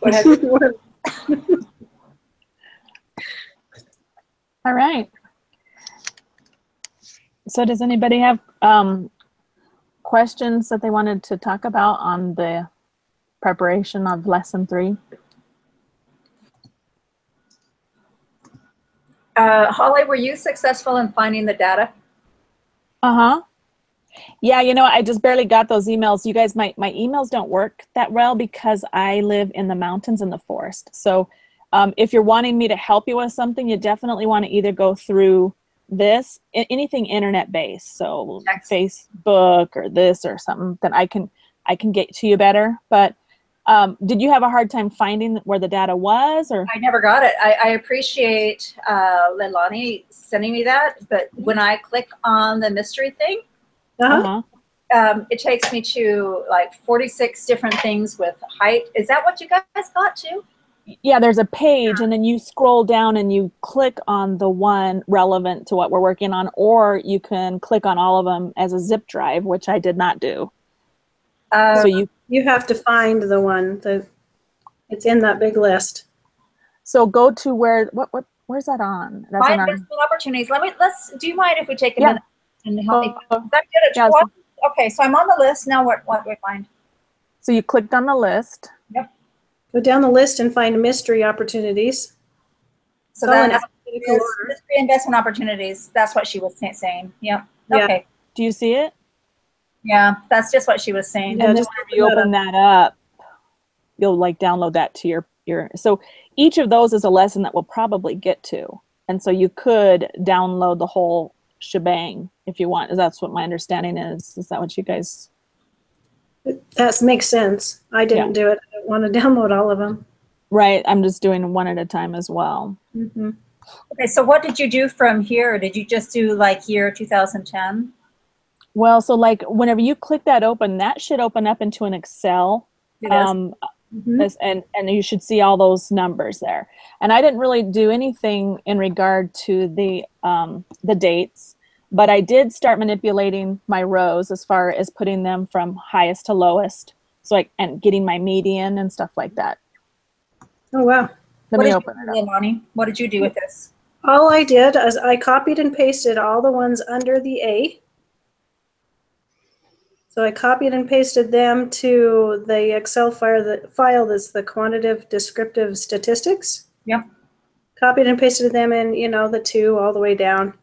What have you? All right. So does anybody have questions that they wanted to talk about on the preparation of lesson 3? Holly, were you successful in finding the data? Uh-huh. Yeah, you know, I just barely got those emails. You guys, my emails don't work that well because I live in the mountains and the forest. So if you're wanting me to help you with something, you definitely want to either go through this, anything internet based. So Facebook or this or something that I can get to you better. But did you have a hard time finding where the data was? Or I never got it. I appreciate Leilani sending me that, but when I click on the mystery thing, it takes me to like 46 different things with height. Is that what you guys got too? Yeah, there's a page, and then you scroll down and you click on the one relevant to what we're working on, or you can click on all of them as a zip drive, which I did not do. So you have to find the one that it's in that big list. So go to where's that on? That's on investment opportunities. Do you mind if we take a minute and help me? Is that good at 12? Okay, so I'm on the list now. What do we find? So you clicked on the list. Yep. Go down the list and find mystery opportunities. So that's mystery investment opportunities. That's what she was saying. Yep. Yeah. Okay. Do you see it? Yeah, that's just what she was saying. Yeah, just whenever you open that up, you'll like download that to your. So each of those is a lesson that we'll probably get to, and so you could download the whole shebang if you want. That's what my understanding is. Is that what you guys? That makes sense. I didn't do it. I don't want to download all of them. Right. I'm just doing one at a time as well. Mm-hmm. Okay. So what did you do from here? Did you just do like year 2010? Well, so like whenever you click that open, that should open up into an Excel. And you should see all those numbers there. And I didn't really do anything in regard to the dates, but I did start manipulating my rows as far as putting them from highest to lowest, and getting my median and stuff like that. Oh wow! Let me open it up. Lonnie, what did you do with this? All I did is I copied and pasted all the ones under the A. So I copied and pasted them to the Excel file that's the quantitative descriptive statistics. Yep. Copied and pasted them in, the 2 all the way down.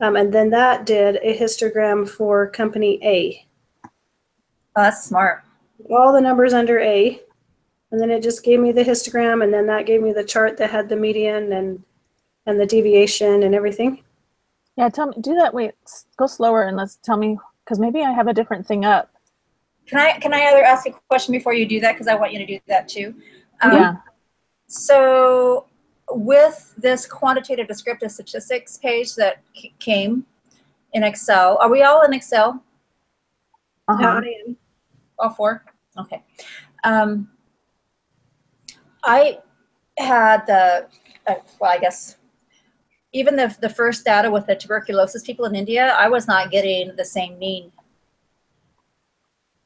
And then that did a histogram for company A. Oh, that's smart. All the numbers under A. And then it just gave me the histogram, and then that gave me the chart that had the median and the deviation and everything. Yeah, tell me, do that. Wait, go slower and tell me, because maybe I have a different thing up. Can I either ask a question before you do that? Because I want you to do that too. Yeah. So with this quantitative descriptive statistics page that came in Excel, are we all in Excel? Uh-huh. All 4? Okay. I had I guess even the first data with the tuberculosis people in India, I was not getting the same mean.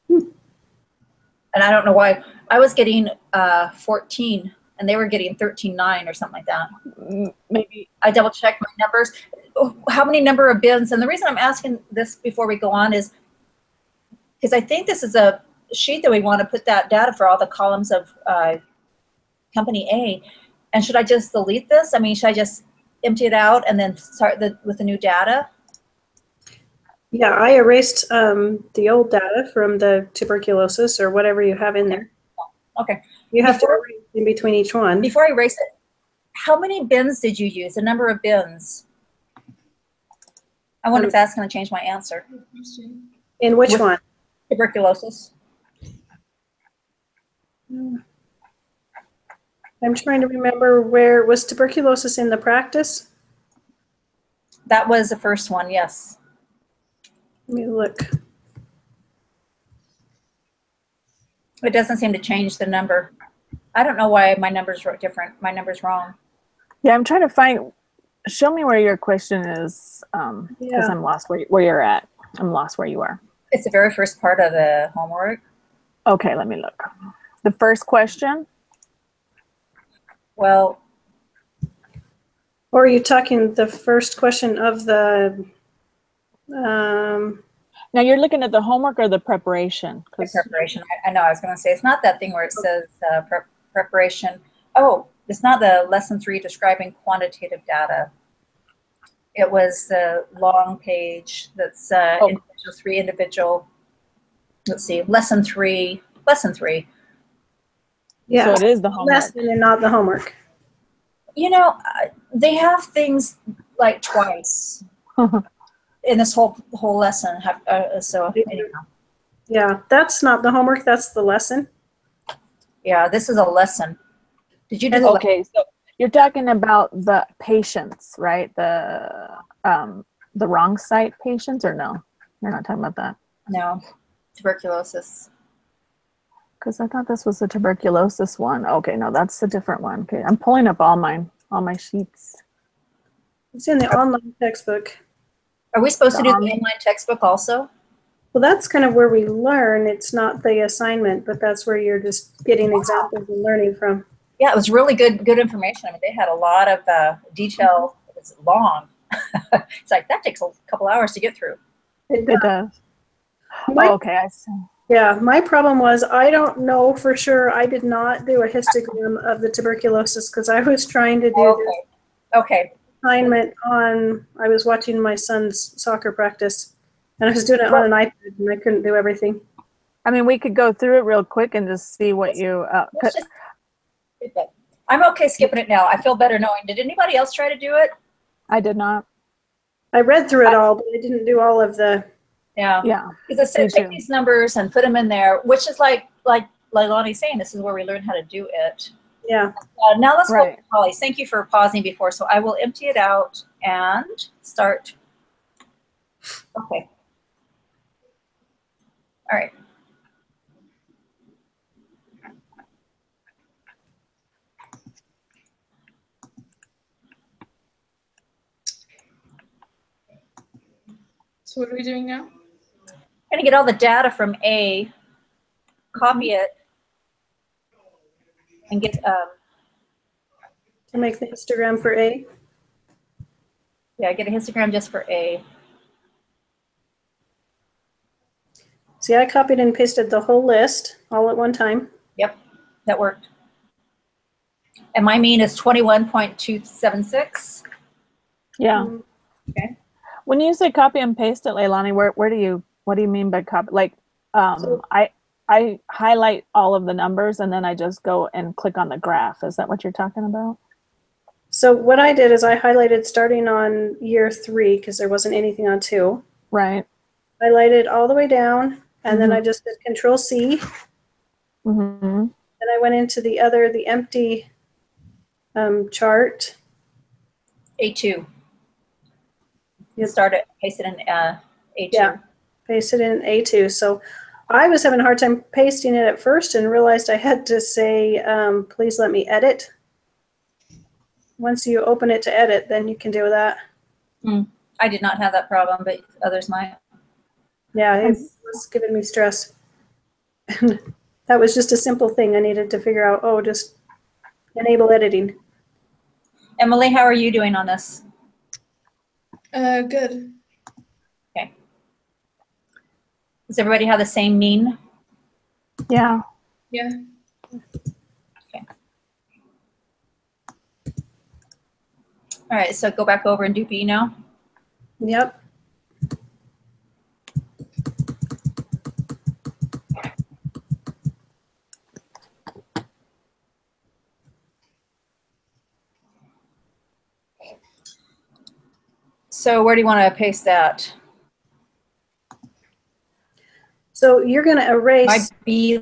And I don't know why. I was getting 14 and they were getting 13.9 or something like that. Maybe I double checked my numbers. How many number of bins? And the reason I'm asking this before we go on is because I think this is a sheet that we want to put that data for all the columns of company A. And should I just delete this? I mean, should I just empty it out and then start with the new data? Yeah, I erased the old data from the tuberculosis or whatever you have in there. Okay. You have to erase in between each one. Before I erase it, how many bins did you use? The number of bins? I wonder if that's going to change my answer. In which one? Tuberculosis. I'm trying to remember where was tuberculosis in the practice? That was the first one, yes. Let me look. It doesn't seem to change the number. I don't know why my numbers were different. My number's wrong. Yeah, I'm trying to find. Show me where your question is, because I'm lost where you're at. I'm lost where you are. It's the very first part of the homework. Okay, let me look. The first question. Well, Or are you talking the first question of the, Now you're looking at the homework or the preparation? the preparation. I know. I was going to say it's not that thing where it says preparation. Oh, it's not the lesson 3 describing quantitative data. It was the long page that's individual 3 individual. Let's see, lesson 3. Lesson 3. yeah. So it is the homework. Lesson and not the homework. You know, they have things like twice in this whole lesson. So anyhow. Yeah, that's not the homework, that's the lesson. Yeah, this is a lesson. Did you do the Okay, so you're talking about the patients, right? The wrong site patients, or no? You're not talking about that? No, tuberculosis. Because I thought this was the tuberculosis one. Okay, no, that's a different one. Okay, I'm pulling up all my sheets. It's in the online textbook. Are we supposed to do the online textbook also? Well, that's kind of where we learn. It's not the assignment, but that's where you're just getting examples and learning from. Yeah, it was really good information. I mean, they had a lot of detail. It's long. It's like that takes a couple hours to get through. It does. Okay, I see. Yeah, my problem was I don't know for sure. I did not do a histogram of the tuberculosis because I was trying to do Okay. assignment on, I was watching my son's soccer practice and I was doing it on an iPad and I couldn't do everything. I mean, we could go through it real quick and just see what you. I'm okay skipping it now. I feel better knowing. Did anybody else try to do it? I did not. I read through it all, but I didn't do all of the. Yeah. Because I said take these numbers and put them in there, which is like Lonnie's saying, this is where we learn how to do it. Yeah. Now let's go to Holly. Thank you for pausing before. So I will empty it out and start. Okay. All right. So what are we doing now? I'm going to get all the data from A, copy it, and get to make the histogram for A. Yeah, get a histogram just for A. See, I copied and pasted the whole list all at one time. Yep, that worked. And my mean is 21.276. Yeah. Okay. When you say copy and paste it, Leilani, what do you mean by copy? Like, I highlight all of the numbers and then I just go and click on the graph. Is that what you're talking about? So what I did is I highlighted starting on year 3 because there wasn't anything on 2. Right. Highlighted all the way down and then I just did Control C. Mm-hmm. Then I went into the empty chart. A2. You start it, paste it in A2. Yeah, paste it in A2. So I was having a hard time pasting it at first and realized I had to say, please let me edit. Once you open it to edit, then you can do that. I did not have that problem, but others might. Yeah, it was giving me stress. That was just a simple thing I needed to figure out. Oh, just enable editing. Emily, how are you doing on this? Good. Okay. Does everybody have the same mean? Yeah. Yeah. Okay. All right, so go back over and do B now. Yep. So where do you want to paste that? So you're going to erase. My B.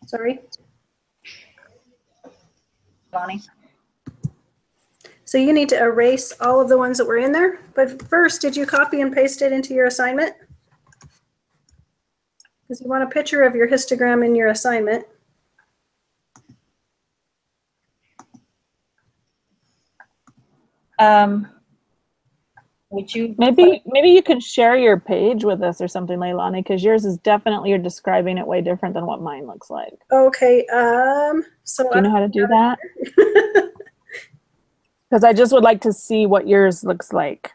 Sorry. Bonnie. So you need to erase all of the ones that were in there. But first, did you copy and paste it into your assignment? Because you want a picture of your histogram in your assignment. Would you? Maybe you can share your page with us or something, Leilani, because yours is definitely, you're describing it way different than what mine looks like. Okay. So Do you know how to do that? Because I just would like to see what yours looks like.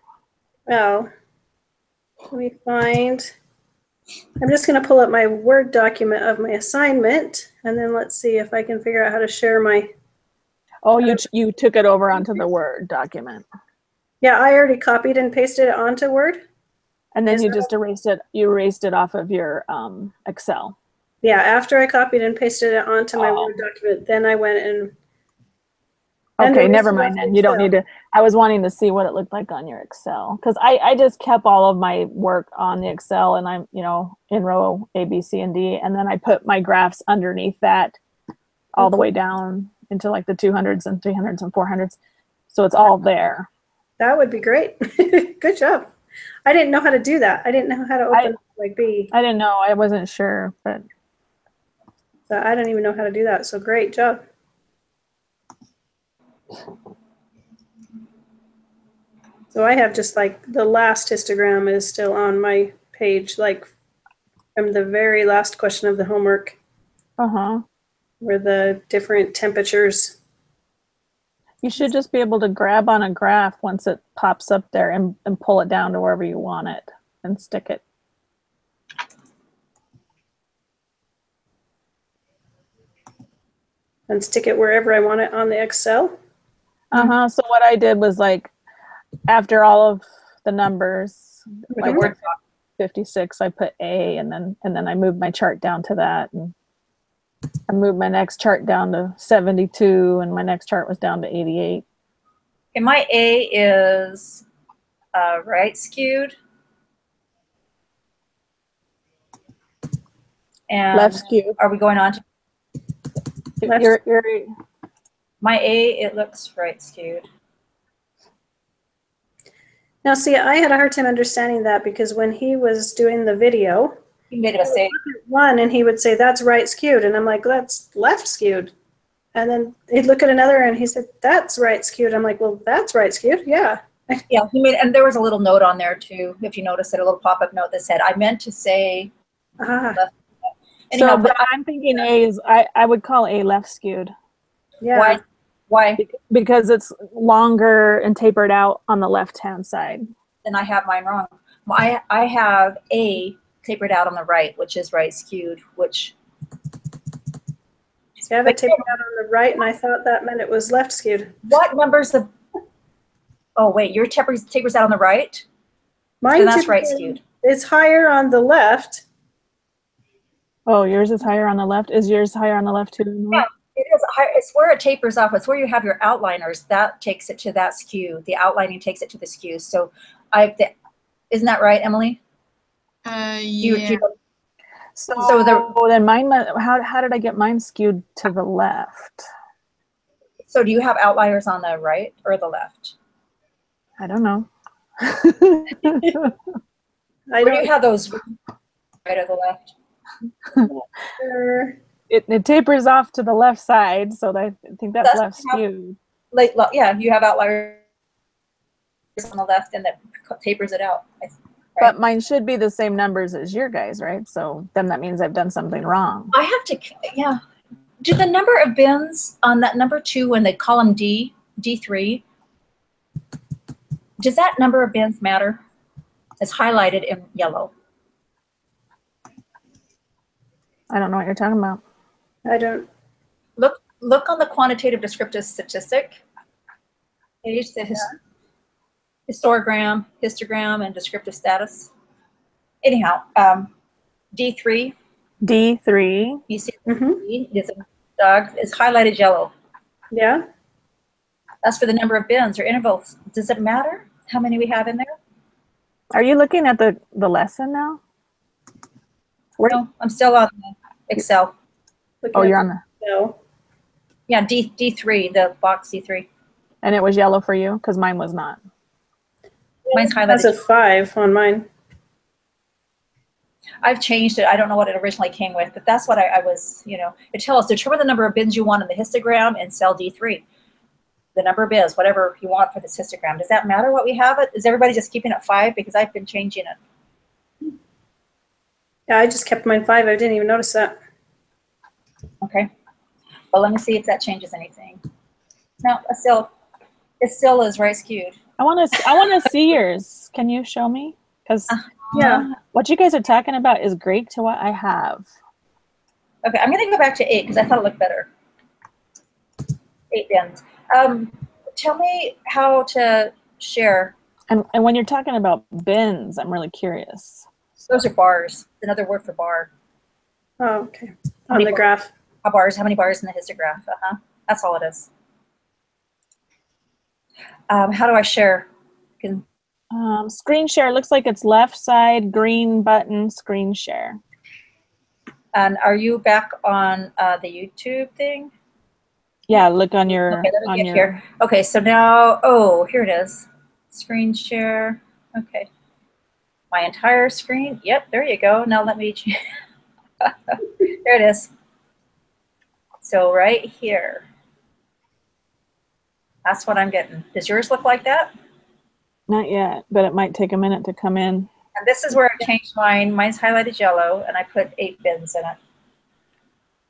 Oh, let me find. I'm just going to pull up my Word document of my assignment, and then let's see if I can figure out how to share my. Oh, you took it over onto the Word document. Yeah, I already copied and pasted it onto Word. And then you just erased it. You erased it off of your Excel. Yeah, after I copied and pasted it onto my Word document, then I went and. Okay, never mind then. You don't need to. I was wanting to see what it looked like on your Excel because I just kept all of my work on the Excel and I'm, in row A, B, C, and D. And then I put my graphs underneath that all the way down into like the 200s and 300s and 400s. So it's all there. That would be great. Good job. I didn't know how to do that. I didn't know how to open like B. I didn't know. I wasn't sure, but. So I don't even know how to do that. So great job. So I have just like the last histogram is still on my page, like from the very last question of the homework. Where the different temperatures. You should just be able to grab on a graph once it pops up there and pull it down to wherever you want it and stick it. And stick it wherever I want it on the Excel. So what I did was like, after all of the numbers, like 56, I put A, and then I moved my chart down to that, and I moved my next chart down to 72, and my next chart was down to 88. Okay, my A is right skewed. And left skewed. Are we going on to my A? It looks right skewed. Now, see, I had a hard time understanding that because when he was doing the video, he made a mistake. One, and he would say, that's right skewed. And I'm like, that's left skewed. And then he'd look at another and he said, that's right skewed. I'm like, well, that's right skewed. Yeah. Yeah, he made, and there was a little note on there too, if you notice it, a little pop-up note that said, I meant to say left. Anyhow, so, but I'm thinking A is, I would call A left skewed. Yeah. Why? Because it's longer and tapered out on the left-hand side. Then I have mine wrong. I have A tapered out on the right, which is right skewed, which. So I have it tapered out on the right, and I thought that meant it was left skewed. What numbers of? Oh wait, your tapers out on the right. Mine and that's right skewed. It's higher on the left. Oh, yours is higher on the left. Is yours higher on the left too? Yeah. It is high, it's where it tapers off. It's where you have your outliners. That takes it to that skew. The outlining takes it to the skew. So, isn't that right, Emily? Yeah. So then mine. How did I get mine skewed to the left? So do you have outliers on the right or the left? I don't know. Where do you have those? Right or the left? It tapers off to the left side, so I think that's left skewed. Yeah, you have outliers on the left, and that tapers it out. Right? But mine should be the same numbers as your guys, right? So then that means I've done something wrong. I have to, yeah. Do the number of bins on that number 2 in the column D, D3, does that number of bins matter? It's highlighted in yellow. I don't know what you're talking about. I don't. Look on the quantitative descriptive statistic page, the histogram, and descriptive status. Anyhow, D3. D3. You see, is a dog is highlighted yellow. Yeah. That's for the number of bins or intervals. Does it matter how many we have in there? Are you looking at the lesson now? No, I'm still on the Excel. Oh, you're on the. No. Yeah, D3, the box D3. And it was yellow for you? Because mine was not. Mine's highlighted. That's a 5 on mine. I've changed it. I don't know what it originally came with, but that's what I was, it tells us determine the number of bins you want in the histogram in cell D3. the number of bins, whatever you want for this histogram. Does that matter what we have it? Is everybody just keeping it 5? Because I've been changing it. Yeah, I just kept mine 5. I didn't even notice that. Okay. Well, let me see if that changes anything. No, it still is right skewed. I want to see yours. Can you show me? Because Yeah. what you guys are talking about is Greek to what I have. Okay, I'm going to go back to 8 because I thought it looked better. 8 bins. Tell me how to share. And when you're talking about bins, I'm really curious. Those are bars. Another word for bar. Oh, okay. On the graph. How many bars in the histograph? That's all it is. How do I share? Screen share looks like it's left side, green button, screen share. And are you back on the YouTube thing? Yeah, look on your. Okay, let me get here. Okay, so now, oh, here it is. Screen share. Okay. My entire screen. Yep, there you go. Now let me. There it is. So right here. That's what I'm getting. Does yours look like that? Not yet, but it might take a minute to come in. And this is where I changed mine. Mine's highlighted yellow, and I put 8 bins in it.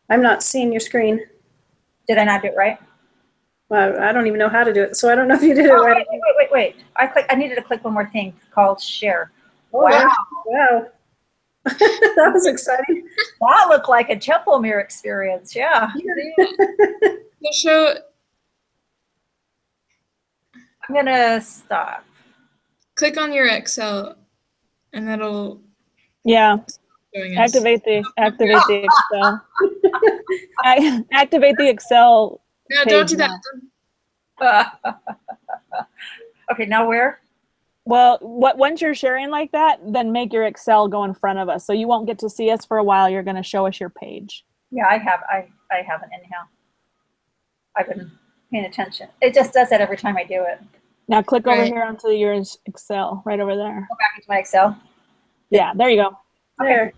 I'm not seeing your screen. Did I not do it right? Well, I don't even know how to do it, so I don't know if you did it right. Wait. I needed to click one more thing called share. Oh, wow. Wow. That was exciting. That looked like a temple mirror experience. Yeah. The show. I'm going to stop. Click on your Excel, and that'll. Yeah. Showing us. Activate the Excel. Activate the Excel. No, don't do that. Okay, now where? Well, once you're sharing like that, then make your Excel go in front of us. So you won't get to see us for a while. You're going to show us your page. Yeah, I have an inhale. I've been paying attention. It just does that every time I do it. Now click over here onto your Excel, right over there. Go back into my Excel. Yeah, there you go. There.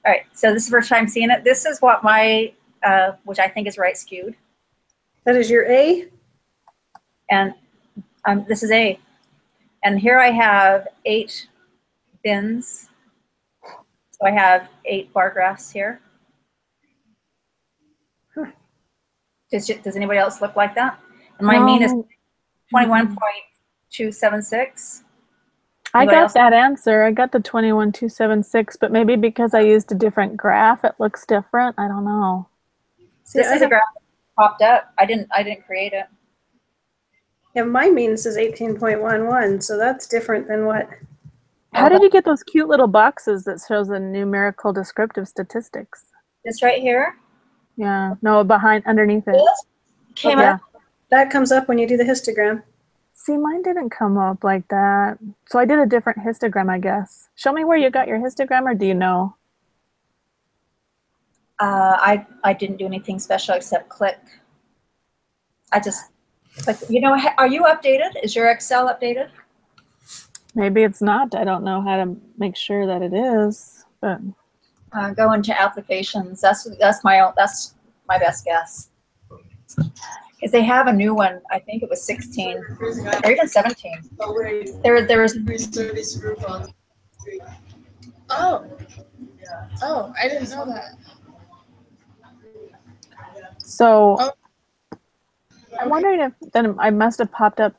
All right, so this is the first time seeing it. This is what my, which I think is right skewed. That is your A? And this is A. And here I have 8 bins. So I have 8 bar graphs here. Huh. Does anybody else look like that? And my mean is 21.276. I got that answer. I got the 21.276, but maybe because I used a different graph, it looks different. I don't know. See, this is a graph that popped up. I didn't create it. Yeah, my mean says 18.11, so that's different than what. How did you get those cute little boxes that shows the numerical descriptive statistics? This right here? Yeah, no, underneath it. This came up. That comes up when you do the histogram. See, mine didn't come up like that. So I did a different histogram, I guess. Show me where you got your histogram, or do you know? I didn't do anything special except click. I just, like, you know, are you updated? Is your Excel updated? Maybe it's not. I don't know how to make sure that it is. But go into applications. That's my best guess. Because they have a new one. I think it was 16 or even 17. There was. Oh, I didn't know that. So I'm wondering if then I must have popped up,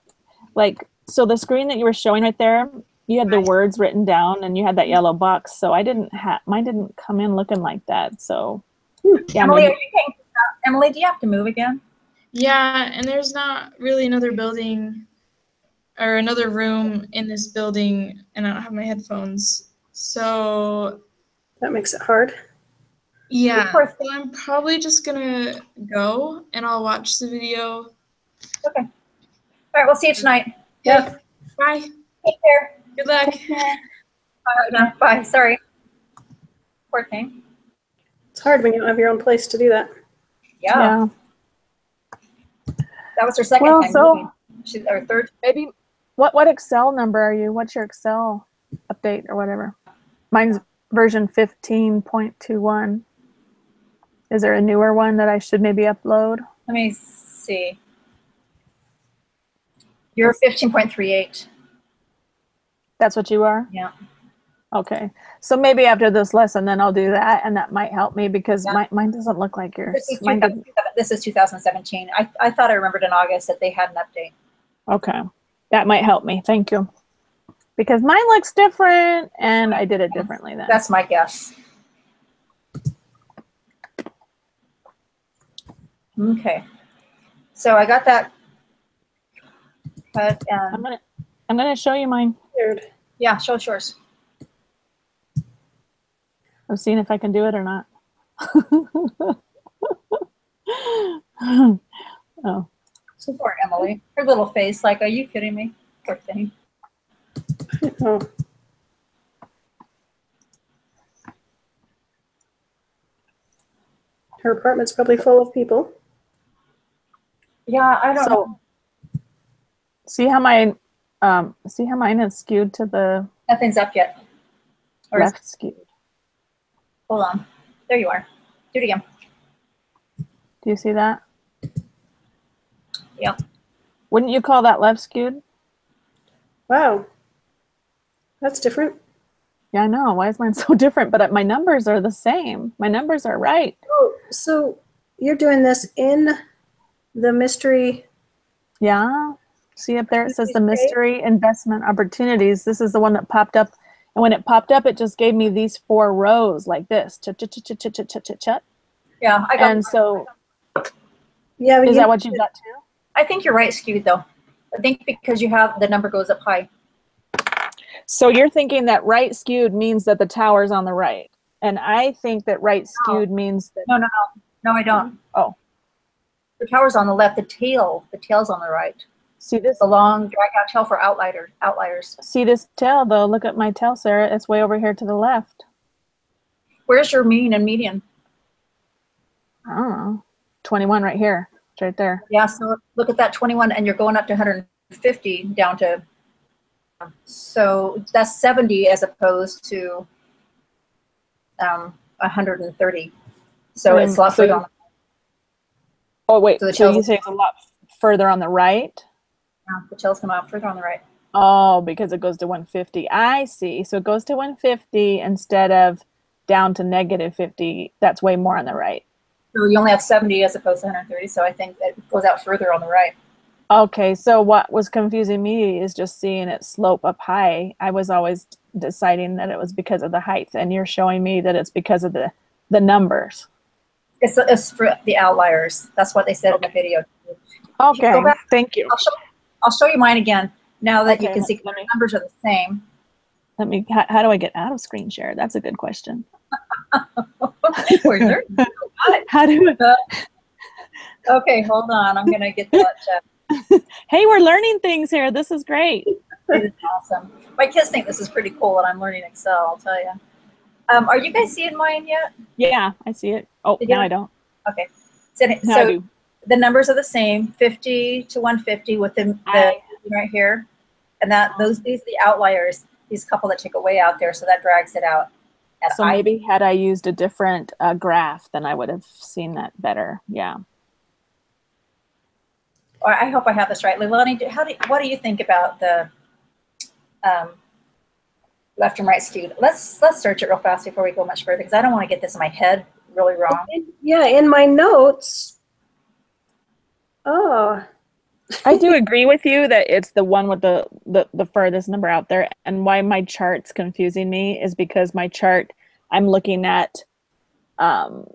like, so the screen that you were showing right there, you had the words written down and you had that yellow box. So mine didn't come in looking like that. So yeah, Emily, Emily, do you have to move again? Yeah, and there's not really another building or another room in this building, and I don't have my headphones. So that makes it hard. Yeah, so I'm probably just gonna go and I'll watch the video. Okay. All right, we'll see you tonight. Yeah. Bye. Take care. Good luck. No, bye. Sorry. Poor thing. It's hard when you don't have your own place to do that. Yeah. That was her second time. So she's our third. Maybe what Excel number are you? What's your Excel update or whatever? Mine's version 15.21. Is there a newer one that I should maybe upload? Let me see. You're 15.38. That's what you are? Yeah. Okay. So maybe after this lesson, then I'll do that, and that might help me because Yeah. mine doesn't look like yours. This is, Mine didn't. this is 2017. I thought I remembered in August that they had an update. Okay. That might help me. Thank you. Because mine looks different, and I did it differently then. That's my guess. Okay. So I got that cut. I'm gonna show you mine. Weird. Yeah, show us yours. I'm seeing if I can do it or not. Oh. So poor Emily. Her little face, like, are you kidding me? Poor thing. Oh. Her apartment's probably full of people. Yeah, I don't know. See how mine is skewed to the Nothing's up yet. Or is, left skewed. hold on. There you are. Do it again. Do you see that? Yep. Wouldn't you call that left skewed? Wow. That's different. Yeah, I know. Why is mine so different? But my numbers are the same. My numbers are right. Oh, so you're doing this in the mystery. Yeah. See up there, it says the mystery investment opportunities. This is the one that popped up. And when it popped up, it just gave me these 4 rows like this. Chut. Yeah, I got. And so, Yeah, is that what you've got too? I think you're right skewed though. I think because you have the number goes up high. So you're thinking that right skewed means that the tower's on the right. And I think that right skewed means that. No, I don't. Oh. The tower's on the left. The tail's on the right. See this? The long drag out tail for outliers. See this tail though? Look at my tail, Sarah. It's way over here to the left. Where's your mean and median? I don't know. 21 right here. It's right there. Yeah, so look at that 21 and you're going up to 150 down to, so that's 70 as opposed to 130. So it's a lot further on. Oh, wait. So, So you say it's a lot further on the right? Yeah, the tails come out further on the right. Oh, because it goes to 150. I see. So it goes to 150 instead of down to -50. That's way more on the right. So you only have 70 as opposed to 130. So I think it goes out further on the right. Okay. So what was confusing me is just seeing it slope up high. I was always deciding that it was because of the height, and you're showing me that it's because of the numbers. It's for the outliers. That's what they said in the video. Okay. Go back. Thank you. I'll show you mine again now that you Okay, can see the numbers are the same. Let me. How do I get out of screen share? That's a good question. We're learning. How do? Okay, hold on. I'm gonna get that. Hey, we're learning things here. This is great. It is awesome. My kids think this is pretty cool, and I'm learning Excel. I'll tell you. Are you guys seeing mine yet? Yeah, I see it. Oh, now I don't. Okay. So Now I do. the numbers are the same, 50 to 150 with the right here, and these are the outliers. These couple that take a way out there, so that drags it out. And So maybe had I used a different graph, then I would have seen that better. Yeah. Or I hope I have this right, Leilani. What do you think about the left and right skewed? Let's search it real fast before we go much further, because I don't want to get this in my head really wrong. Yeah, in my notes. Oh. I do agree with you that it's the one with the furthest number out there. And why my chart's confusing me is because my chart, I'm looking at. I'm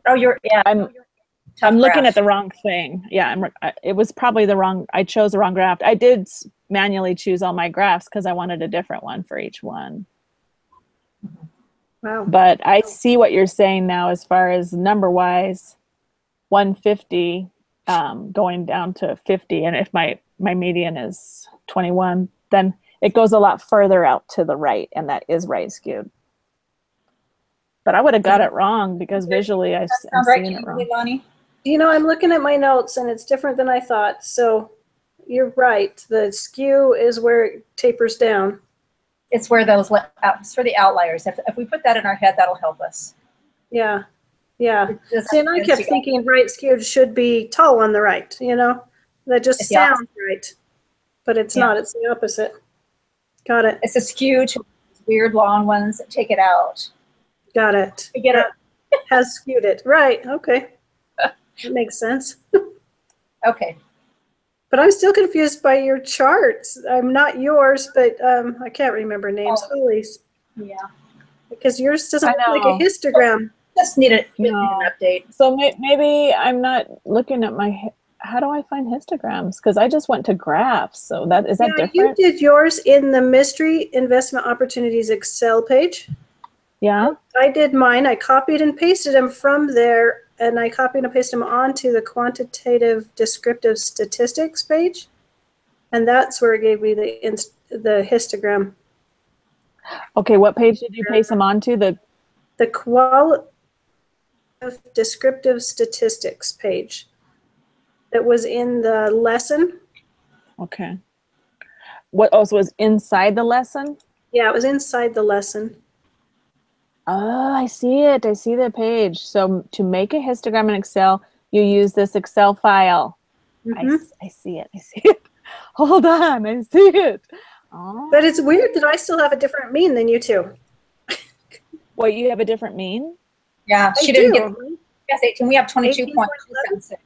looking at the wrong thing. Yeah, it was probably the wrong. I chose the wrong graph. I did manually choose all my graphs because I wanted a different one for each one. Wow. But I see what you're saying now as far as number wise, 150. Going down to 50, and if my median is 21, then it goes a lot further out to the right, and that is right skewed. But I would have got it wrong because visually I'm seeing it wrong. Lonnie? You know, I'm looking at my notes, and it's different than I thought. So you're right. The skew is where it tapers down. It's where it's for the outliers. If we put that in our head, that'll help us. Yeah. Yeah. See, and I kept thinking right skewed should be tall on the right, you know? That just sounds right. but it's Yeah. not. It's the opposite. Got it. It's a skew to weird long ones that take it out. Got it. You get it? Has skewed it. Right. Okay. That makes sense. Okay. But I'm still confused by your charts. I'm not yours, but I can't remember names. Oh. Holly's. Yeah. Because yours doesn't I look like a know. histogram. Just need an No. update. So maybe I'm not looking at my. How do I find histograms? Because I just went to graphs. So that is that Yeah, different? you did yours in the Mystery Investment Opportunities Excel page. Yeah. I did mine. I copied and pasted them from there, and I copied and pasted them onto the quantitative descriptive statistics page, and that's where it gave me the histogram. Okay. What page did you paste them onto? The qualitative descriptive statistics page that was in the lesson. Okay. What also was inside the lesson? Yeah, it was inside the lesson. Oh, I see it. I see the page. So to make a histogram in Excel, you use this Excel file. Mm-hmm. I see it. I see it. Hold on. I see it. Oh. But it's weird that I still have a different mean than you two. What, you have a different mean? Yeah, I she didn't do. get. Yes, 18. We have 22.276.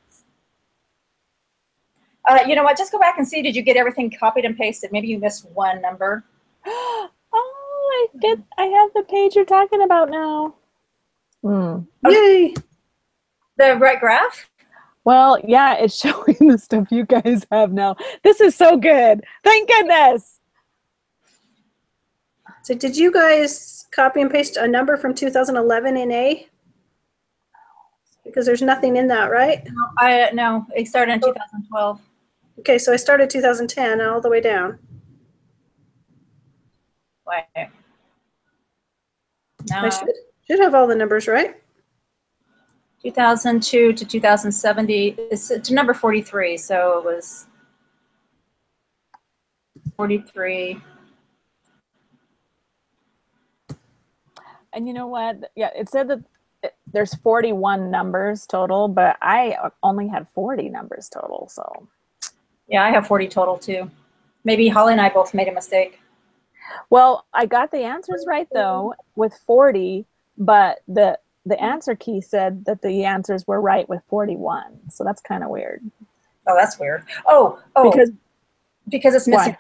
You know what? Just go back and see. Did you get everything copied and pasted? Maybe you missed one number. Oh, I have the page you're talking about now. Hmm. Yay! The right graph? Well, yeah, it's showing the stuff you guys have now. This is so good. Thank goodness. So did you guys copy and paste a number from 2011 in A? Because there's nothing in that, right? No. It started in 2012. Okay, so I started 2010 all the way down. Wait. I No. should have all the numbers, right? 2002 to 2070. It's to number 43. So it was 43. And you know what? Yeah, it said that there's 41 numbers total, but I only had 40 numbers total. So, Yeah, I have 40 total too. Maybe Holly and I both made a mistake. well, I got the answers right though with 40, but the answer key said that the answers were right with 41. So that's kind of weird. Oh, that's weird. Oh, because it's missing.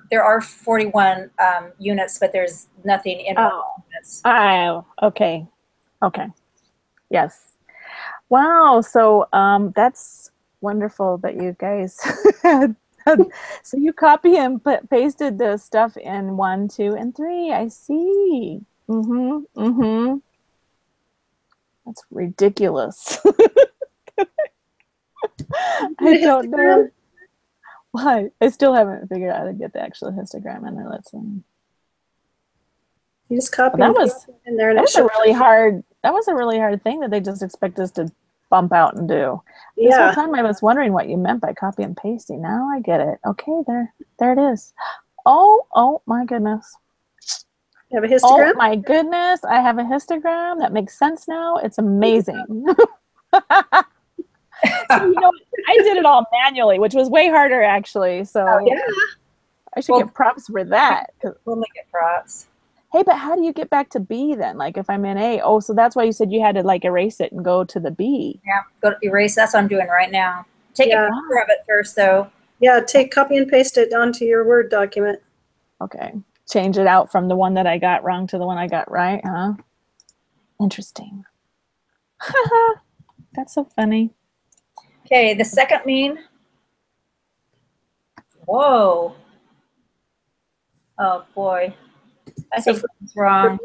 There are 41 units, but there's nothing in units. Oh, okay. Okay. Yes. Wow. So that's wonderful that you guys had. So you copy and pasted the stuff in 1, 2, and 3. I see. Mm-hmm. Mm-hmm. That's ridiculous. I don't know. Why? I still haven't figured out how to get the actual histogram in there. Let's see. You just copy Well, and paste it in there, and that it was a should. really hard. That was a really hard thing that they just expect us to bump out and do. This whole Yeah. time I was wondering what you meant by copy and pasting. Now I get it. Okay, there it is. Oh my goodness. You have a histogram? Oh my goodness, I have a histogram. That makes sense now. It's amazing. So, you know, I did it all manually, which was way harder actually. So Yeah. I should get props for that. We'll make it props. Hey, but how do you get back to B then? Like if I'm in A, oh, so that's why you said you had to like erase it and go to the B. Yeah, go to erase. That's what I'm doing right now. Take a picture of it first, though. Yeah, copy and paste it onto your Word document. Okay. Change it out from the one that I got wrong to the one I got right, huh? Interesting. That's so funny. Okay, the second mean. Whoa. Oh, boy. I think something's wrong.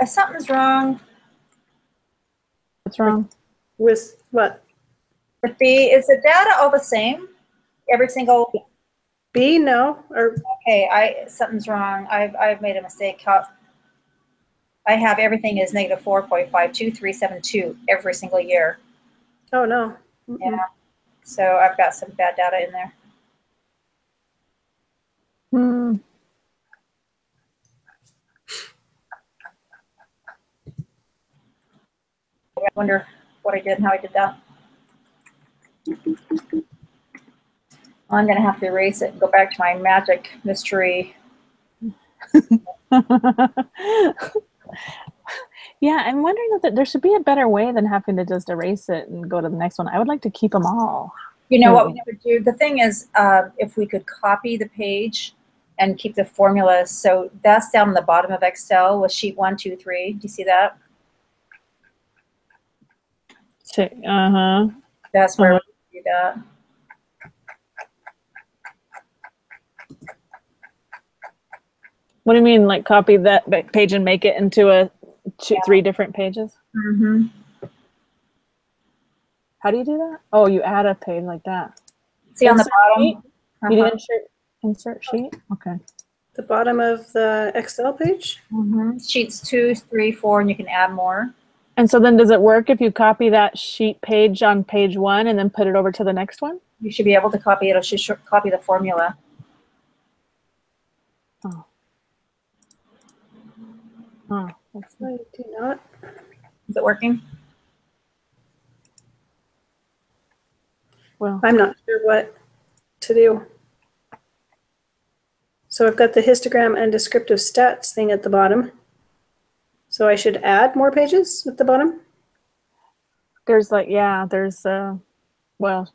Something's wrong. What's wrong? With what? With B, is the data all the same? Every single. B, no. Or okay, something's wrong. I've made a mistake. I have everything is negative 4.52372 every single year. Oh no. Mm-mm. Yeah. So I've got some bad data in there. Hmm. I wonder what I did and how I did that. I'm going to have to erase it and go back to my magic mystery. Yeah, I'm wondering that there should be a better way than having to just erase it and go to the next one. I would like to keep them all. You know what we would do? The thing is, if we could copy the page and keep the formula, so that's down on the bottom of Excel with sheet 1, 2, 3. Do you see that? Uh-huh. That's where we do that. What do you mean, like copy that page and make it into three different pages? Mm-hmm. How do you do that? Oh, you add a page like that. See on the Insert bottom? sheet? You did insert sheet? Okay. The bottom of the Excel page? Mm-hmm. Sheets 2, 3, 4, and you can add more. And so then does it work if you copy that sheet page on page 1 and then put it over to the next one? You should be able to copy it. It should copy the formula. Oh. Oh, I do not. Is it working? Well, I'm not sure what to do. So I've got the histogram and descriptive stats thing at the bottom. So I should add more pages at the bottom? there's like, yeah, there's, well,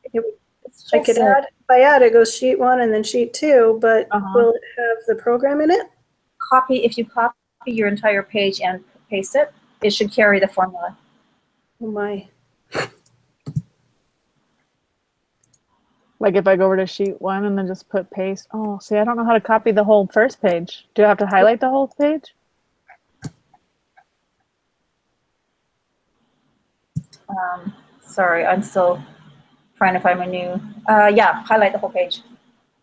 I could add, if I add, it goes sheet 1 and then sheet 2, but will it have the program in it? If you copy your entire page and paste it, it should carry the formula. Oh my. like if I go over to sheet 1 and then just put paste. Oh, see, I don't know how to copy the whole first page. Do I have to highlight the whole page? Sorry, I'm still trying to find my new, yeah, highlight the whole page.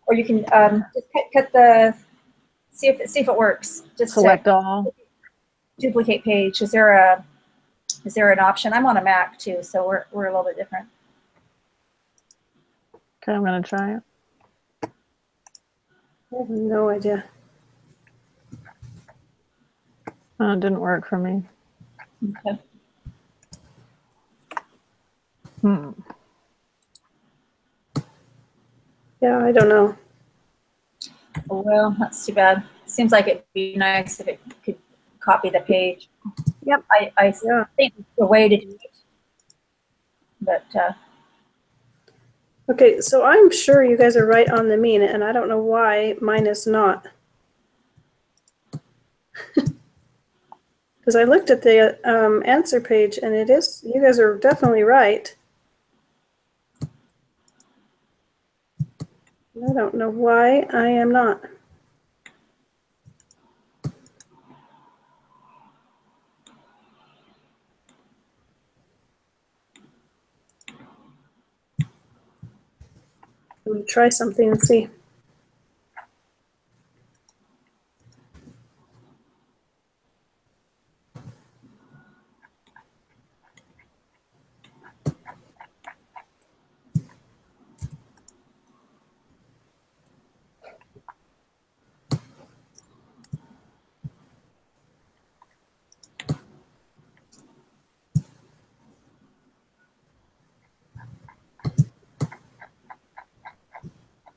Or you can just cut the, see if it works. Just Select all. Duplicate page. Is there an option? I'm on a Mac too, so we're a little bit different. Okay, I'm gonna try it. I have no idea. Oh, it didn't work for me. Okay. Yeah, I don't know. Oh, well, that's too bad. Seems like it'd be nice if it could copy the page. Yep. I think the way to do it. But Okay, so I'm sure you guys are right on the mean, and I don't know why mine is not. Because I looked at the answer page, and it is, you guys are definitely right. I don't know why I am not. Let me try something and see.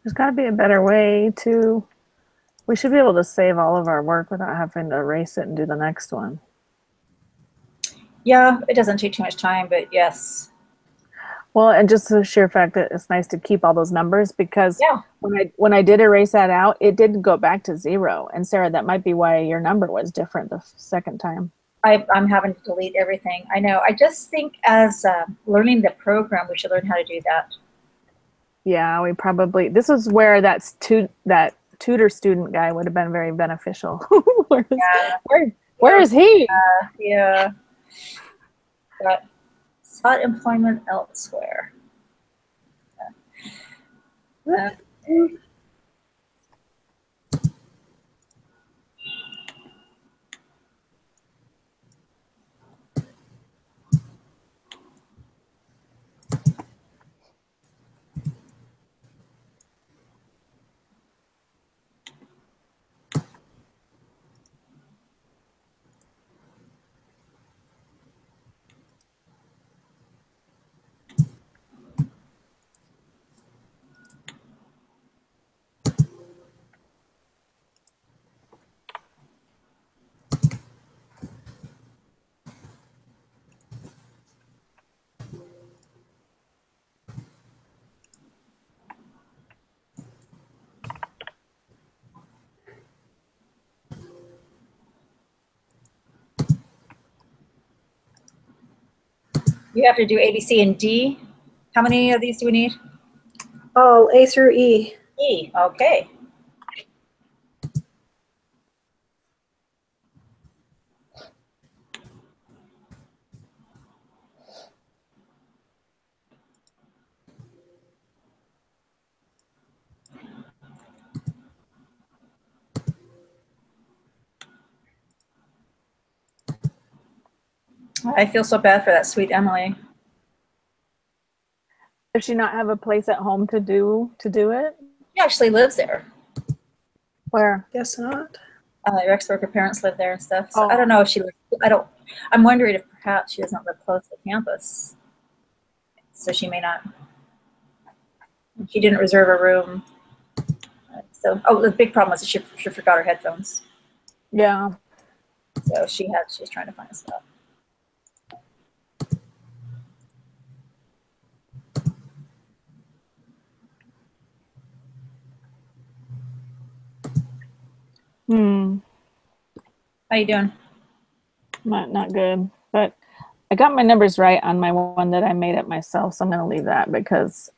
There's got to be a better way to. We should be able to save all of our work without having to erase it and do the next one. yeah, it doesn't take too much time, but yes. Well, and just the sheer fact that it's nice to keep all those numbers, because Yeah. when I did erase that out, it didn't go back to 0. And Sarah, that might be why your number was different the second time. I'm having to delete everything. I know. I just think as learning the program, we should learn how to do that. Yeah, we probably. This is where that tutor student guy would have been very beneficial. Where is he? Yeah. But sought employment elsewhere. You have to do A, B, C, and D. How many of these do we need? All A through E. E, okay. I feel so bad for that sweet Emily. Does she not have a place at home to do it? She actually lives there. Where? Guess not. Your ex-worker parents live there and stuff. So Oh. I don't know if she lives, I'm wondering if perhaps she doesn't live close to campus. So she may not. She didn't reserve a room. So, the big problem was that she forgot her headphones. Yeah. So she's trying to find stuff. How you doing? Not good, but I got my numbers right on my one that I made it myself, so I'm going to leave that because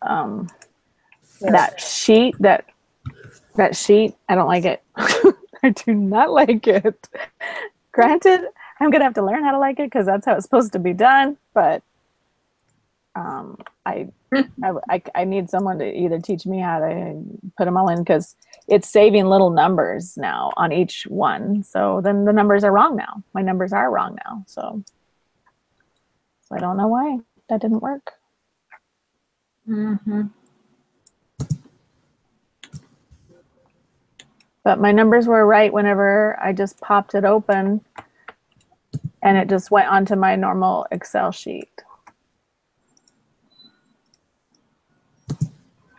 that sheet, I don't like it. I do not like it. Granted, I'm going to have to learn how to like it because that's how it's supposed to be done, but I need someone to either teach me how to put them all in because it's saving little numbers now on each one. So then the numbers are wrong now. My numbers are wrong now. So I don't know why that didn't work. Mm-hmm. But my numbers were right whenever I just popped it open and it just went onto my normal Excel sheet.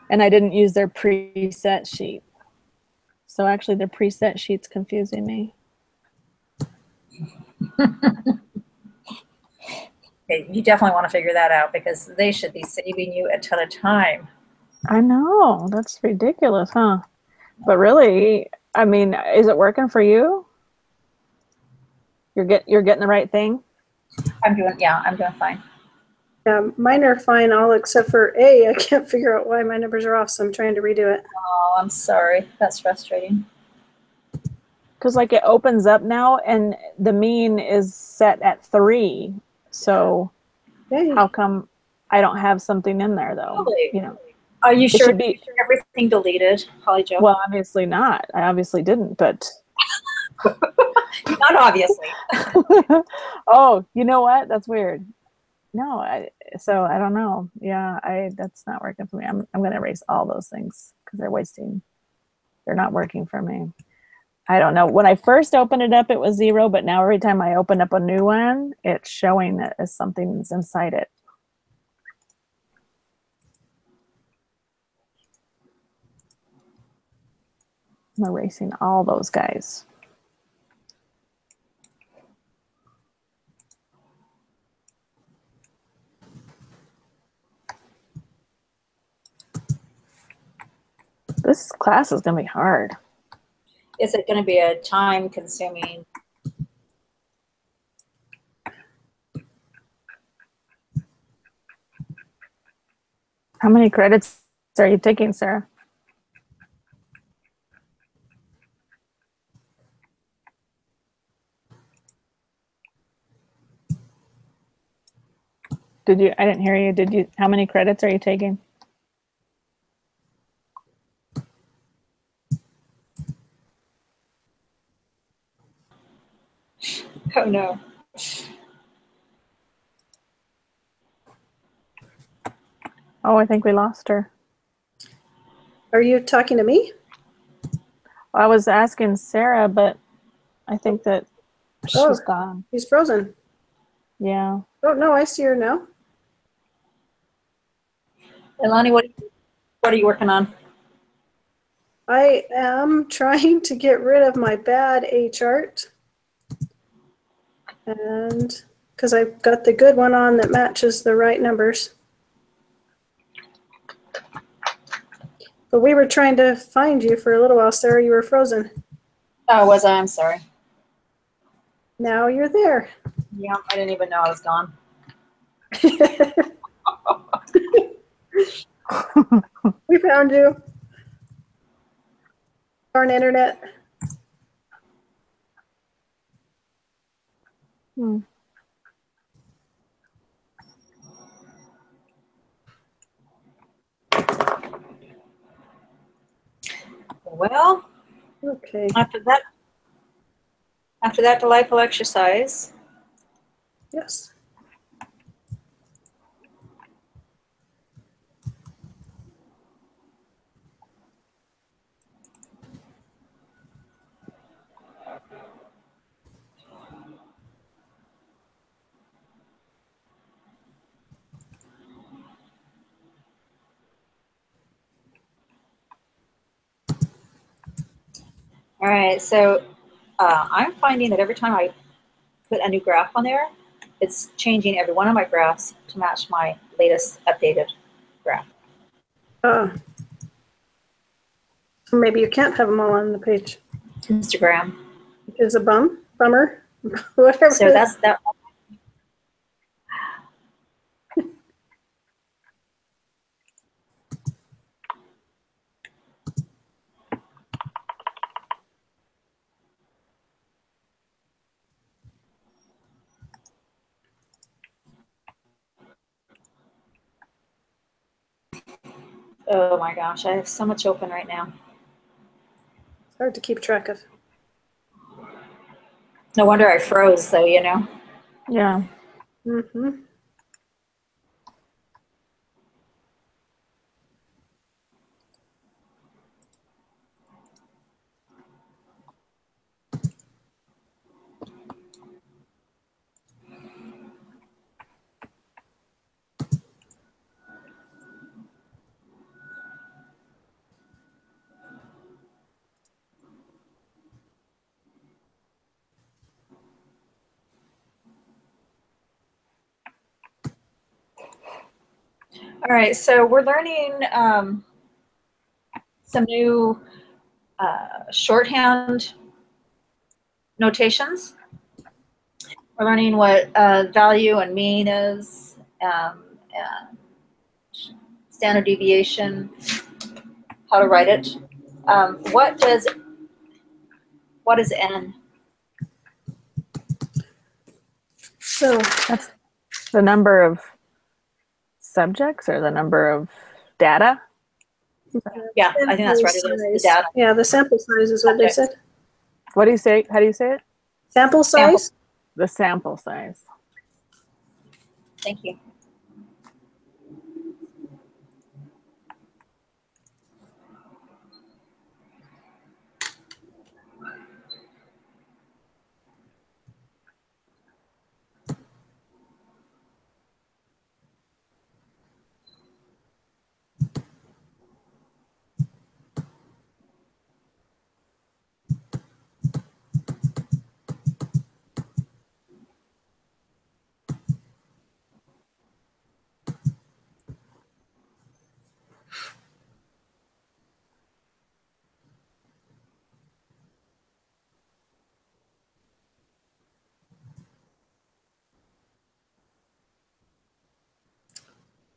And I didn't use their preset sheet. So actually their preset sheet's confusing me. Okay, you definitely want to figure that out because they should be saving you a ton of time. I know, that's ridiculous, huh? But really, I mean, is it working for you? You're getting the right thing? I'm doing fine. Yeah, mine are fine all except for A. I can't figure out why my numbers are off, so I'm trying to redo it. Oh, I'm sorry. That's frustrating. Because like it opens up now and the mean is set at 3. So Yay. how come I don't have something in there though? Really? You know, Are you sure should be everything deleted, Holly Jo? Well, obviously not. I obviously didn't, but not obviously. Oh, you know what? That's weird. No, so I don't know. Yeah, that's not working for me. I'm going to erase all those things because they're not working for me. I don't know. When I first opened it up, it was 0, but now every time I open up a new one, it's showing that as something's inside it. I'm erasing all those guys. This class is going to be hard. Is it going to be a time-consuming? How many credits are you taking, Sarah? I didn't hear you. How many credits are you taking? Oh no. Oh, I think we lost her. Are you talking to me? I was asking Sarah, but I think that she's gone. She's frozen. Yeah. Oh, no, I see her now. Elani, what are you working on? I am trying to get rid of my bad A chart. And because I've got the good one on that matches the right numbers. But we were trying to find you for a little while, Sarah. You were frozen. Oh, was I? I'm sorry. Now you're there. Yeah, I didn't even know I was gone. We found you. Darn internet. Hmm. Well, Okay. after that delightful exercise, Yes. all right, so I'm finding that every time I put a new graph on there, it's changing every one of my graphs to match my latest updated graph. So maybe you can't have them all on the page, Instagram. which is a bummer. Whatever. So that's that. Oh my gosh, I have so much open right now. It's hard to keep track of. No wonder I froze, though, you know. Yeah. Mm-hmm. All right, so we're learning some new shorthand notations. We're learning what value and mean is, and standard deviation, how to write it. What is n? So That's the number of subjects or the number of data. Yeah, I think that's right. It is the data. Yeah, the sample size is what they said. What do you say? How do you say it? Sample size? The sample size. Thank you.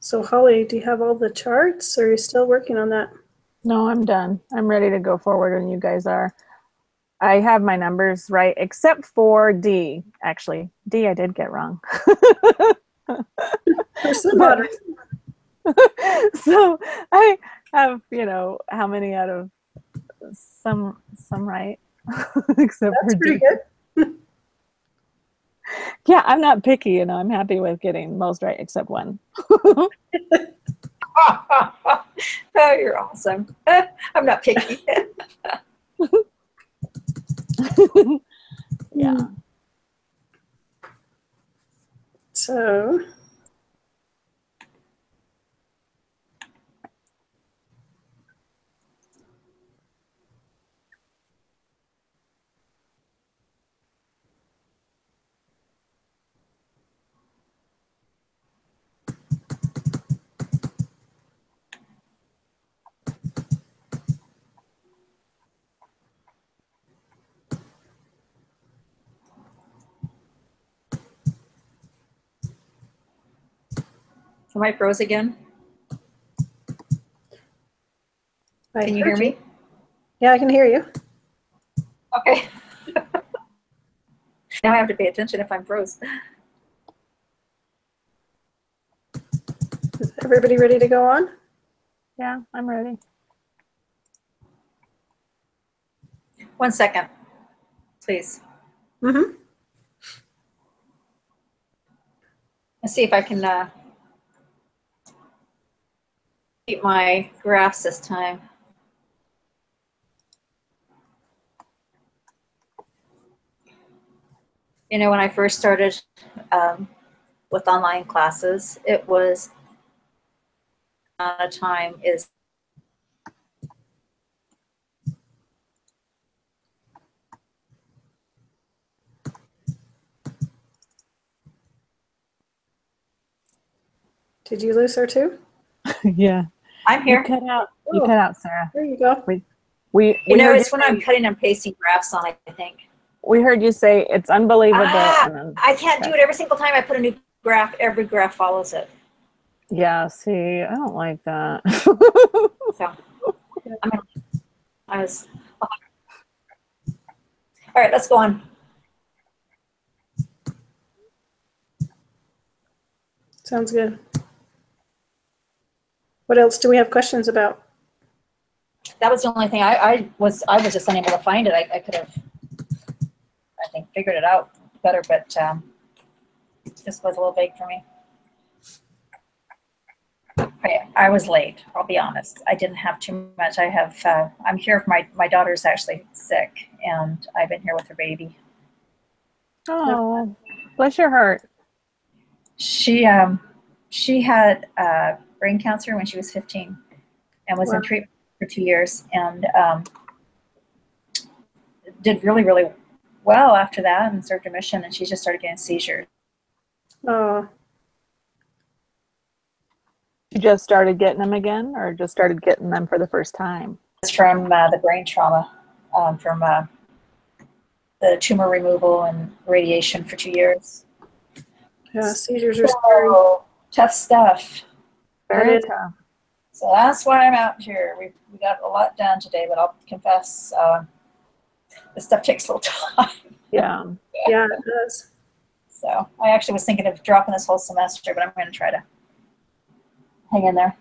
So Holly, do you have all the charts or are you still working on that? No, I'm done. I'm ready to go forward when you guys are. I have my numbers right, except for D. Actually, D I did get wrong. But, so I have, how many out of some right, except that's for pretty D. good. Yeah, I'm not picky. I'm happy with getting most right except one. Oh, you're awesome. I'm not picky. Yeah. So Am I froze again? Can you hear me? Yeah, I can hear you. Okay. Now I have to pay attention if I'm froze. Is everybody ready to go on? Yeah, I'm ready. 1 second, please. Mm-hmm. Let's see if I can keep my graphs this time. You know, when I first started with online classes, it was amount of time is Did you lose her too? Yeah. I'm You here. cut out. You Oh. cut out, Sarah. There you go. We You know, heard it's when I'm say, cutting and pasting graphs on, I think. we heard you say it's unbelievable. And then, I can't do it every single time I put a new graph. Every graph follows it. yeah, see, I don't like that. So I was. All right, let's go on. Sounds good. What else do we have questions about? That was the only thing I was just unable to find it. I could have, I think, figured it out better, but this was a little vague for me. Okay, I was late. I'll be honest. I didn't have too much. I have. I'm here. My daughter's actually sick, and I've been here with her baby. Oh, bless your heart. She had brain cancer when she was 15, and was Wow. in treatment for 2 years, and did really well after that, and served remission. And she just started getting seizures. Oh, You just started getting them again, or just started getting them for the first time? It's from the brain trauma, from the tumor removal and radiation for 2 years. yeah, seizures are scary. So, tough stuff. Very is- tough. So that's why I'm out here. We got a lot done today, but I'll confess, this stuff takes a little time. Yeah. Yeah, it does. So I actually was thinking of dropping this whole semester, but I'm going to try to hang in there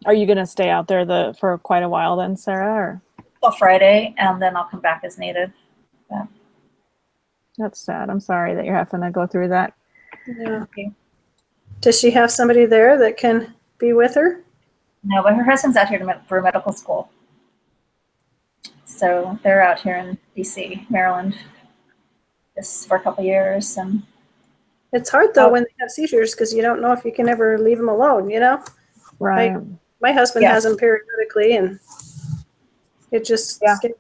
Are you going to stay out there for quite a while then, Sarah? Or? till Friday, and then I'll come back as needed. Yeah. That's sad. I'm sorry that you're having to go through that. Yeah. Okay. Does she have somebody there that can be with her? No, but her husband's out here for medical school. So they're out here in DC, Maryland, just for a couple years. And It's hard though when they have seizures because you don't know if you can ever leave them alone, you know? Right. My husband Yeah. has them periodically and it just Yeah. scary.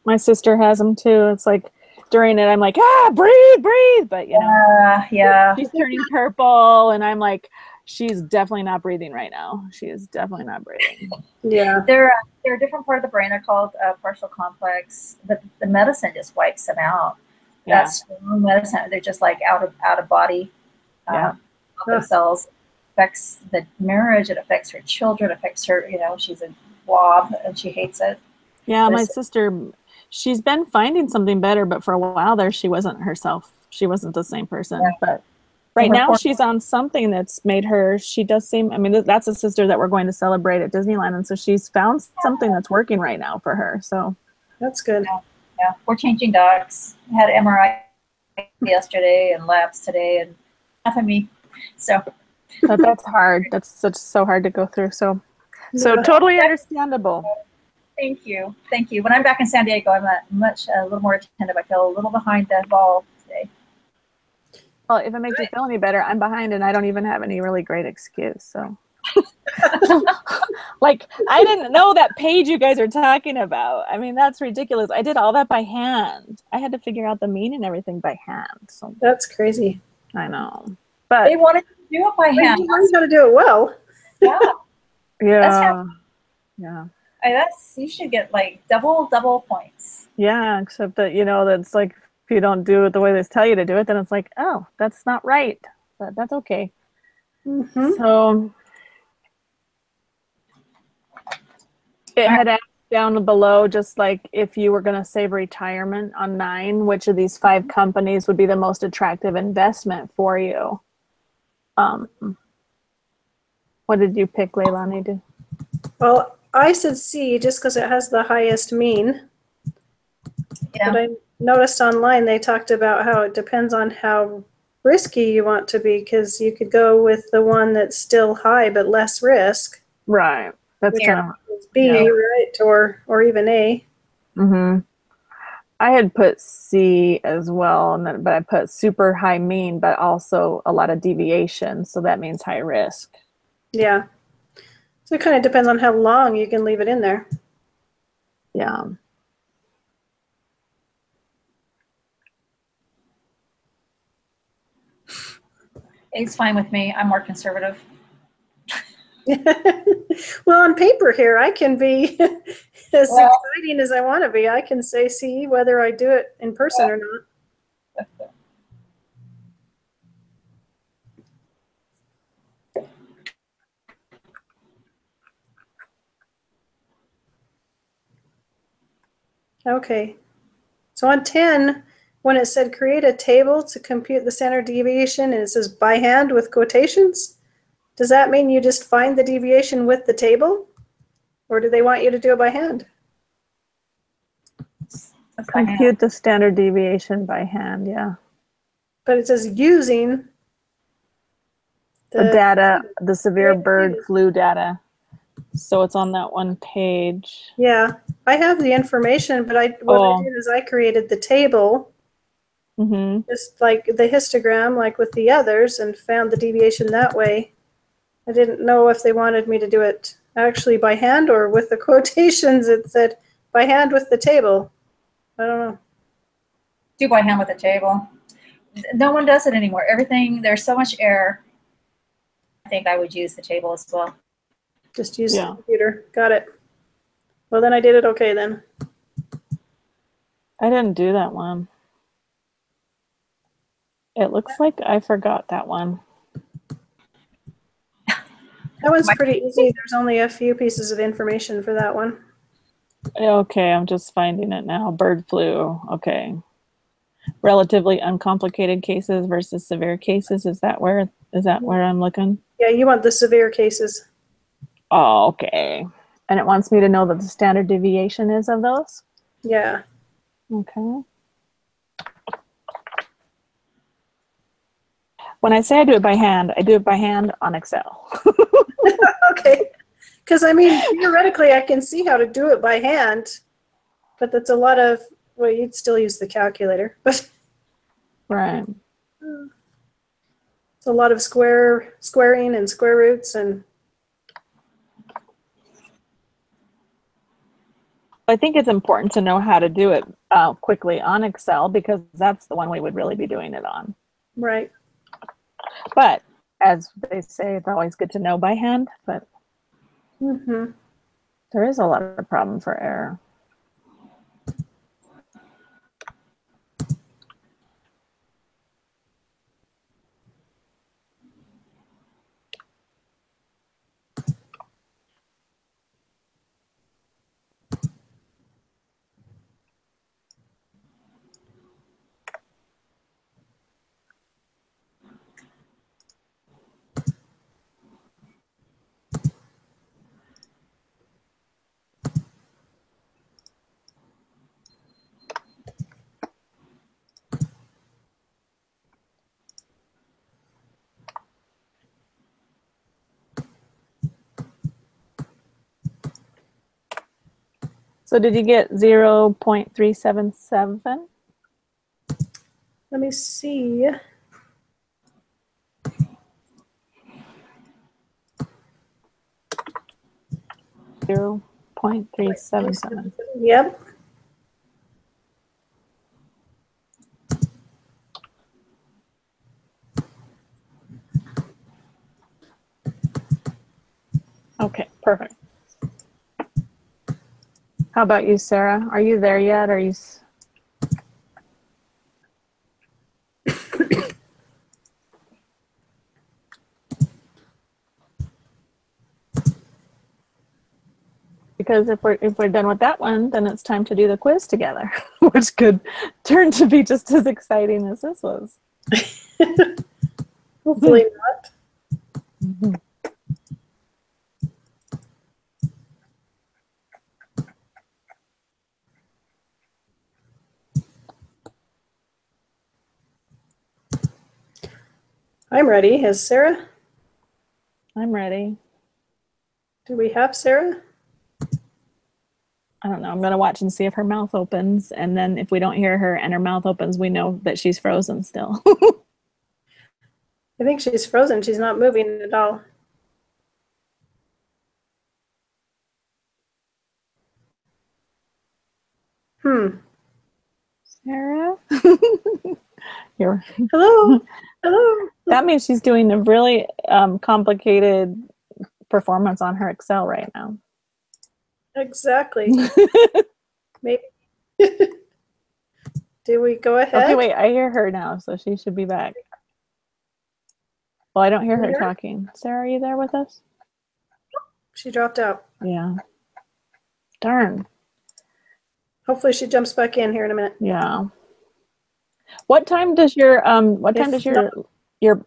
My sister has them too. It's like during it, I'm like, breathe. But you know, yeah, she's turning purple and I'm like, she's definitely not breathing right now. She is definitely not breathing. Yeah. they're a different part of the brain. They're called partial complex, but the medicine just wipes them out. Yeah. That's strong medicine. They're just like out of body. Yeah. Themselves. Affects the marriage. It affects her children. Affects her. You know, she's a blob and she hates it. Yeah, my sister, she's been finding something better, but for a while there, she wasn't herself. She wasn't the same person. Yeah. But right now, she's on something that's made her, she does seem, I mean, that's a sister that we're going to celebrate at Disneyland. And so she's found something that's working right now for her. So That's good. Yeah, we're changing docs. Had MRI yesterday and labs today, and half of me. So that's hard. That's so hard to go through. So Yeah. totally understandable. thank you. When I'm back in San Diego, I'm a little more attentive. I feel a little behind the ball today. Well, if it makes you feel any better, I'm behind and I don't even have any really great excuse. So like, I didn't know that page you guys are talking about. I mean, that's ridiculous. I did all that by hand. I had to figure out the meaning and everything by hand. So That's crazy. I know. But They wanted to do it by hand. You learned how to do it well. Yeah, yeah. Yeah. you should get like double points. Yeah, except that, you know, that's like if you don't do it the way they tell you to do it, then it's like, oh, that's not right. But that's okay. Mhm. So it had asked down below, just like if you were going to save retirement on 9, which of these 5 companies would be the most attractive investment for you? What did you pick, Leilani? Well, I said C just because it has the highest mean. Yeah. But I noticed online they talked about how it depends on how risky you want to be, because you could go with the one that's still high but less risk. Right. That's Yeah. kind of. It's B, Yeah. right? Or even A. Mm-hmm. I had put C as well, but I put super high mean, but also a lot of deviation. So that means high risk. Yeah. So it kind of depends on how long you can leave it in there. Yeah. A's fine with me. I'm more conservative. Well, on paper here, I can be as exciting as I want to be. I can say C whether I do it in person or not. Okay. So on 10, when it said create a table to compute the standard deviation and it says by hand with quotations, does that mean you just find the deviation with the table? Or do they want you to do it by hand? Compute the standard deviation by hand. Yeah. But it says using The data, the severe bird flu data. So it's on that one page. Yeah, I have the information, but what I did is I created the table, just like the histogram, like with the others, and found the deviation that way. I didn't know if they wanted me to do it actually by hand or with the quotations. It said by hand with the table. I don't know. Do by hand with the table. No one does it anymore. Everything, there's so much error. I think I would use the table as well. Just use the computer. Got it. Well, then I did it okay then. I didn't do that one. It looks like I forgot that one. That one's pretty easy. There's only a few pieces of information for that one. Okay, I'm just finding it now. Bird flu. Okay. Relatively uncomplicated cases versus severe cases. Is that where I'm looking? Yeah, you want the severe cases. Oh, okay. And it wants me to know what the standard deviation is of those? Yeah. Okay. When I say I do it by hand, I do it by hand on Excel. Okay. Because, I mean, theoretically, I can see how to do it by hand, but that's a lot of, well, you'd still use the calculator, but Right. it's a lot of squaring and square roots and. I think it's important to know how to do it quickly on Excel because that's the one we would really be doing it on. Right. But as they say, it's always good to know by hand, but there is a lot of problem for error. So did you get 0.377? Let me see. Zero 0.377. Yep. Okay, perfect. How about you, Sarah? Are you there yet? Are you? Because if we're done with that one, then it's time to do the quiz together, which could turn to be just as exciting as this was. Hopefully not. Mhm. I'm ready. Is Sarah? I'm ready. Do we have Sarah? I don't know. I'm going to watch and see if her mouth opens. And then if we don't hear her and her mouth opens, we know that she's frozen still. I think she's frozen. She's not moving at all. Sarah? Here. Hello? Hello? That means she's doing a really complicated performance on her Excel right now. Exactly. Maybe. Do we go ahead? Okay, wait. I hear her now, so she should be back. Well, I don't hear her Hear? talking. Sarah, are you there with us? She dropped out. Yeah. Darn. Hopefully she jumps back in here in a minute. Yeah. What time does your your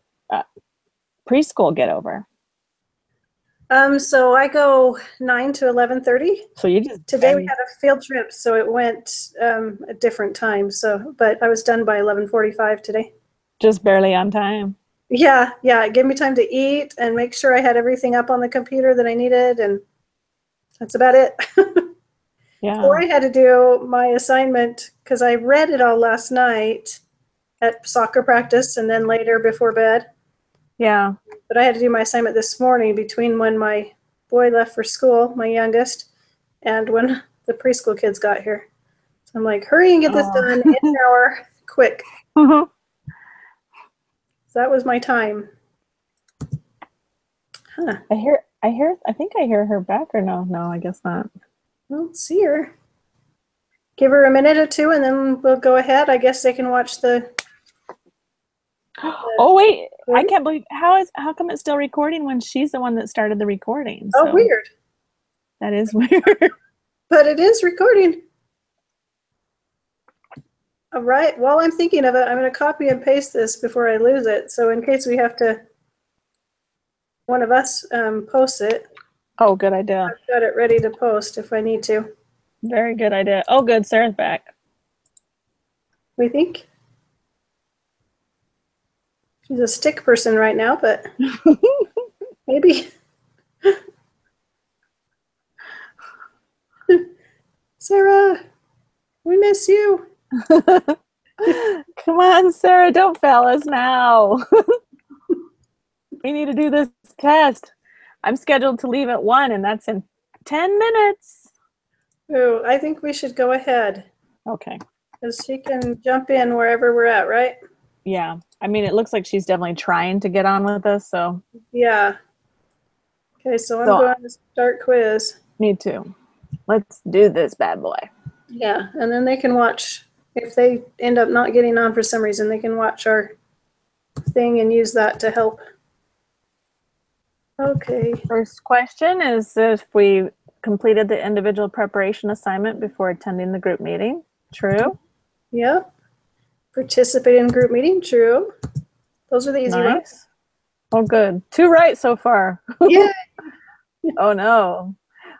preschool get over? So I go 9 to 11:30. So you just Today we had a field trip, so it went a different time. So, but I was done by 11:45 today. just barely on time. Yeah, it gave me time to eat and make sure I had everything up on the computer that I needed, and that's about it. Yeah. Or I had to do my assignment because I read it all last night at soccer practice and then later before bed. Yeah. But I had to do my assignment this morning between when my boy left for school, my youngest, and when the preschool kids got here. So I'm like, hurry and get this done in an hour, quick. So that was my time. Huh. I think I hear her back, or no? No, I guess not. I don't see her. Give her a minute or two and then we'll go ahead. I guess they can watch the Oh wait, I can't believe how come it's still recording when she's the one that started the recording? Oh, So weird. that is weird. But it is recording. All right. While I'm thinking of it, I'm going to copy and paste this before I lose it. So in case we have to, one of us posts it. Oh, good idea. I've got it ready to post if I need to. Very good idea. Oh, good. Sarah's back. We think? She's a stick person right now, but maybe. Sarah, we miss you. Come on, Sarah, don't fail us now. We need to do this test. I'm scheduled to leave at 1, and that's in 10 minutes. Ooh, I think we should go ahead. Okay. Because she can jump in wherever we're at, right? Yeah. I mean, it looks like she's definitely trying to get on with us, so. Yeah. Okay, so I'm going to start quiz. Me too. Let's do this bad boy. Yeah, and then they can watch. If they end up not getting on for some reason, they can watch our thing and use that to help. Okay. First question is if we completed the individual preparation assignment before attending the group meeting. True? Yep. Participate in group meeting. True. Those are the easy ones. Oh, good. 2 right so far. Yeah. Oh, no.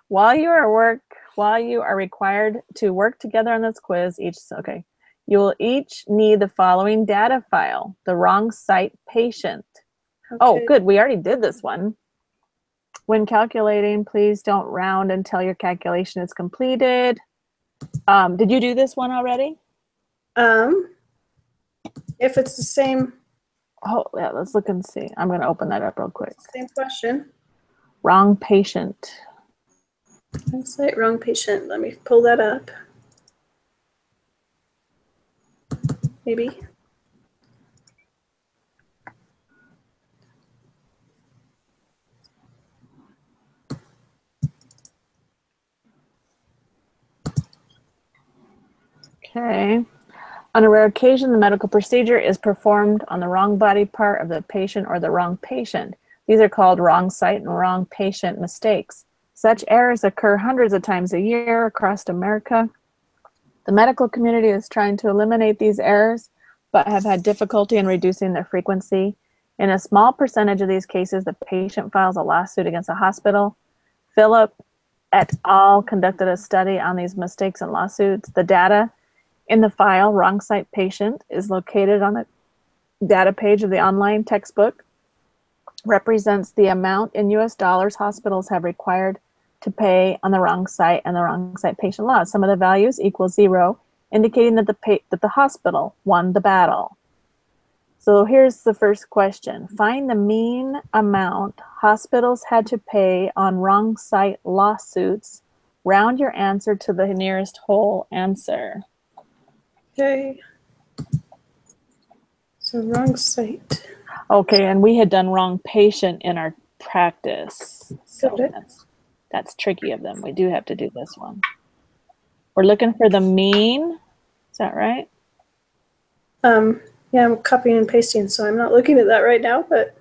While you are required to work together on this quiz, you will each need the following data file, the wrong site patient. Okay. Oh, good. We already did this one. When calculating, please don't round until your calculation is completed. Did you do this one already? If it's the same. Oh, yeah, let's look and see. I'm going to open that up real quick. Same question. Wrong patient. Site, wrong patient. Let me pull that up. Maybe. Okay. On a rare occasion, the medical procedure is performed on the wrong body part of the patient or the wrong patient. These are called wrong site and wrong patient mistakes. Such errors occur hundreds of times a year across America. The medical community is trying to eliminate these errors, but have had difficulty in reducing their frequency. In a small percentage of these cases, the patient files a lawsuit against a hospital. Philip et al. Conducted a study on these mistakes and lawsuits. The data in the file, wrong site patient, is located on the data page of the online textbook, represents the amount in US dollars hospitals have required to pay on the wrong site and the wrong site patient loss. Some of the values equal 0, indicating that the hospital won the battle. So here's the first question. Find the mean amount hospitals had to pay on wrong site lawsuits. Round your answer to the nearest whole answer. Okay. So wrong site. Okay, and we had done wrong patient in our practice. So Got it. that's tricky of them. We do have to do this one. We're looking for the mean. Is that right? Yeah, I'm copying and pasting, so I'm not looking at that right now, but